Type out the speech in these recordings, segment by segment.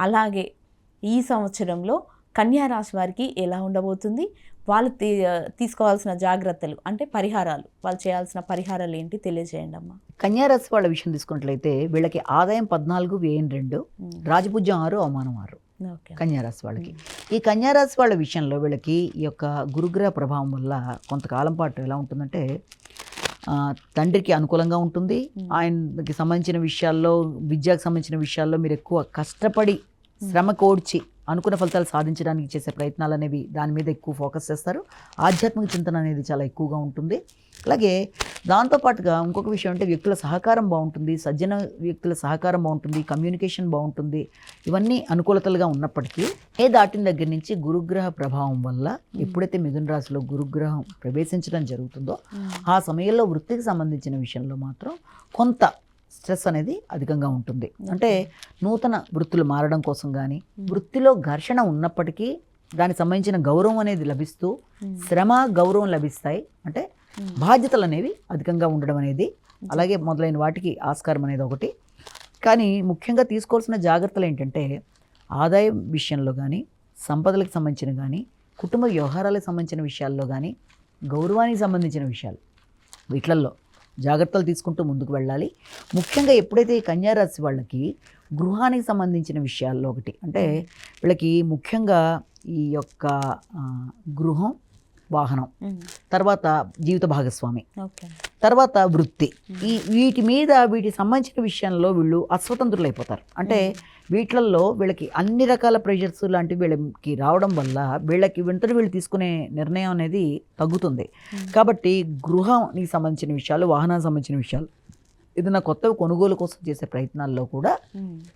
అలాగే ఈ సంవత్సరంలో కన్యా రాశి వారికి ఎలా ఉండబోతుంది, వాళ్ళు తీసుకోవాల్సిన జాగ్రత్తలు అంటే పరిహారాలు, వాళ్ళు చేయాల్సిన పరిహారాలు ఏంటి తెలియజేయండి అమ్మా. కన్యారాశి వాళ్ళ విషయం తీసుకున్నట్లయితే వీళ్ళకి ఆదాయం 14, వ్యయం 2, రాజపూజ్యం 6, అవమానం 6. కన్యారాశి వాళ్ళకి. ఈ కన్యారాశి వాళ్ళ విషయంలో వీళ్ళకి ఈ యొక్క గురుగ్రహ ప్రభావం వల్ల కొంతకాలం పాటు ఎలా ఉంటుందంటే తండ్రికి అనుకూలంగా ఉంటుంది. ఆయనకి సంబంధించిన విషయాల్లో, విద్యకు సంబంధించిన విషయాల్లో మీరు ఎక్కువ కష్టపడి శ్రమ కోడ్చి అనుకున్న ఫలితాలు సాధించడానికి చేసే ప్రయత్నాలు అనేవి దాని మీద ఎక్కువ ఫోకస్ చేస్తారు. ఆధ్యాత్మిక చింతన అనేది చాలా ఎక్కువగా ఉంటుంది. అలాగే దాంతోపాటుగా ఇంకొక విషయం అంటే వ్యక్తుల సహకారం బాగుంటుంది, సజ్జన వ్యక్తుల సహకారం బాగుంటుంది, కమ్యూనికేషన్ బాగుంటుంది. ఇవన్నీ అనుకూలతలుగా ఉన్నప్పటికీ దాటిన దగ్గర నుంచి గురుగ్రహ ప్రభావం వల్ల ఎప్పుడైతే మిథున రాశిలో గురుగ్రహం ప్రవేశించడం జరుగుతుందో ఆ సమయంలో వృత్తికి సంబంధించిన విషయంలో మాత్రం కొంత స్ట్రెస్ అనేది అధికంగా ఉంటుంది. అంటే నూతన వృత్తులు మారడం కోసం కానీ, వృత్తిలో ఘర్షణ ఉన్నప్పటికీ దానికి సంబంధించిన గౌరవం అనేది లభిస్తూ శ్రమ గౌరవం లభిస్తాయి. అంటే బాధ్యతలు అనేవి అధికంగా ఉండడం అనేది, అలాగే మొదలైన వాటికి ఆస్కారం అనేది ఒకటి. కానీ ముఖ్యంగా తీసుకోవాల్సిన జాగ్రత్తలు ఏంటంటే ఆదాయం విషయంలో కానీ, సంపదలకు సంబంధించిన కానీ, కుటుంబ వ్యవహారాలకు సంబంధించిన విషయాల్లో కానీ, గౌరవానికి సంబంధించిన విషయాలు వీటిల్లో జాగ్రత్తలు తీసుకుంటూ ముందుకు వెళ్ళాలి. ముఖ్యంగా ఎప్పుడైతే ఈ కన్యారాశి వాళ్ళకి గృహానికి సంబంధించిన విషయాల్లో ఒకటి అంటే వీళ్ళకి ముఖ్యంగా ఈ యొక్క గృహం, వాహనం, తర్వాత జీవిత భాగస్వామి, తర్వాత వృత్తి, వీటికి సంబంధించిన విషయంలో వీళ్ళు అస్వతంత్రులు అయిపోతారు. అంటే వీటిల్లో వీళ్ళకి అన్ని రకాల ప్రెషర్స్ లాంటివి వీళ్ళకి రావడం వల్ల వీళ్ళకి వీళ్ళు తీసుకునే నిర్ణయం అనేది తగ్గుతుంది. కాబట్టి గృహానికి సంబంధించిన విషయాలు, వాహనానికి సంబంధించిన విషయాలు, ఏదైనా కొత్తవి కొనుగోలు కోసం చేసే ప్రయత్నాల్లో కూడా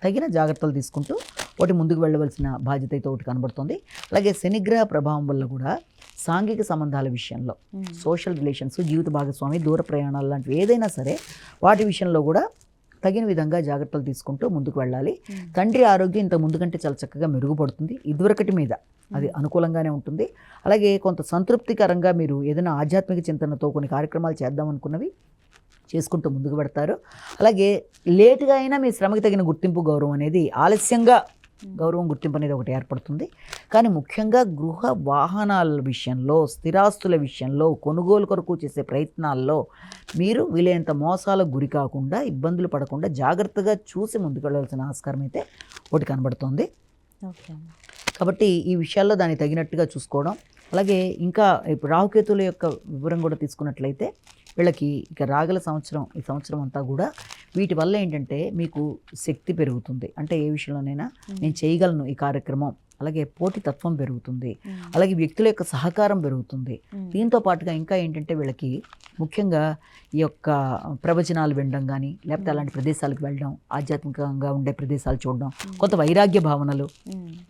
తగిన జాగ్రత్తలు తీసుకుంటూ ఒకటి ముందుకు వెళ్ళవలసిన బాధ్యత అయితే ఒకటి కనబడుతుంది. అలాగే శనిగ్రహ ప్రభావం వల్ల కూడా సాంఘిక సంబంధాల విషయంలో, సోషల్ రిలేషన్స్, జీవిత భాగస్వామి, దూర ప్రయాణాలు లాంటివి ఏదైనా సరే వాటి విషయంలో కూడా తగిన విధంగా జాగ్రత్తలు తీసుకుంటూ ముందుకు వెళ్ళాలి. తండ్రి ఆరోగ్యం ఇంత ముందు కంటే చాలా చక్కగా మెరుగుపడుతుంది. ఇదివరకటి మీద అది అనుకూలంగానే ఉంటుంది. అలాగే కొంత సంతృప్తికరంగా మీరు ఏదైనా ఆధ్యాత్మిక చింతనతో కొన్ని కార్యక్రమాలు చేద్దామనుకున్నవి చేసుకుంటూ ముందుకు పెడతారు. అలాగే లేటుగా అయినా మీ శ్రమకి తగిన గుర్తింపు, గౌరవం అనేది ఆలస్యంగా గౌరవం, గుర్తింపు అనేది ఒకటి ఏర్పడుతుంది. కానీ ముఖ్యంగా గృహ వాహనాల విషయంలో, స్థిరాస్తుల విషయంలో, కొనుగోలు కొరకు చేసే ప్రయత్నాల్లో మీరు వీలైనంత మోసాలకు గురి కాకుండా, ఇబ్బందులు పడకుండా జాగ్రత్తగా చూసి ముందుకు వెళ్ళాల్సిన ఆస్కారం అయితే ఒకటి కనబడుతుంది. కాబట్టి ఈ విషయాల్లో దానికి తగినట్టుగా చూసుకోవడం. అలాగే ఇంకా ఇప్పుడు రాహుకేతుల యొక్క వివరం కూడా తీసుకున్నట్లయితే వీళ్ళకి ఇక రాగల సంవత్సరం, ఈ సంవత్సరం అంతా కూడా వీటి వల్ల ఏంటంటే మీకు శక్తి పెరుగుతుంది. అంటే ఏ విషయంలోనైనా నేను చేయగలను ఈ కార్యక్రమం, అలాగే పోటీతత్వం పెరుగుతుంది, అలాగే వ్యక్తుల యొక్క సహకారం పెరుగుతుంది. దీంతో పాటుగా ఇంకా ఏంటంటే వీళ్ళకి ముఖ్యంగా ఈ యొక్క ప్రవచనాలు వినడం కానీ, లేకపోతే అలాంటి ప్రదేశాలకు వెళ్ళడం, ఆధ్యాత్మికంగా ఉండే ప్రదేశాలు చూడడం, కొంత వైరాగ్య భావనలు,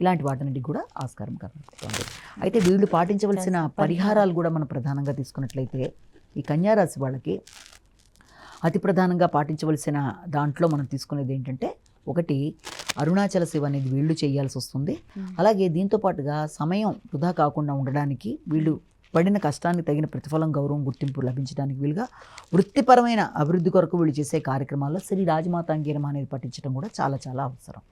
ఇలాంటి వాటిని కూడా ఆస్కారం కనబడుతుంది. అయితే వీళ్ళు పాటించవలసిన పరిహారాలు కూడా మనం ప్రధానంగా తీసుకున్నట్లయితే ఈ కన్యారాశి వాళ్ళకి అతి ప్రధానంగా పాటించవలసిన దాంట్లో మనం తీసుకునేది ఏంటంటే ఒకటి అరుణాచల శివ అనేది వీళ్ళు చేయాల్సి వస్తుంది. అలాగే దీంతోపాటుగా సమయం వృధా కాకుండా ఉండడానికి, వీళ్ళు పడిన కష్టానికి తగిన ప్రతిఫలం, గౌరవం, గుర్తింపు లభించడానికి వీలుగా వృత్తిపరమైన అభివృద్ధి కొరకు వీళ్ళు చేసే కార్యక్రమాల్లో శ్రీ రాజమాతాంగీరమ అనేది పఠించడం కూడా చాలా చాలా అవసరం.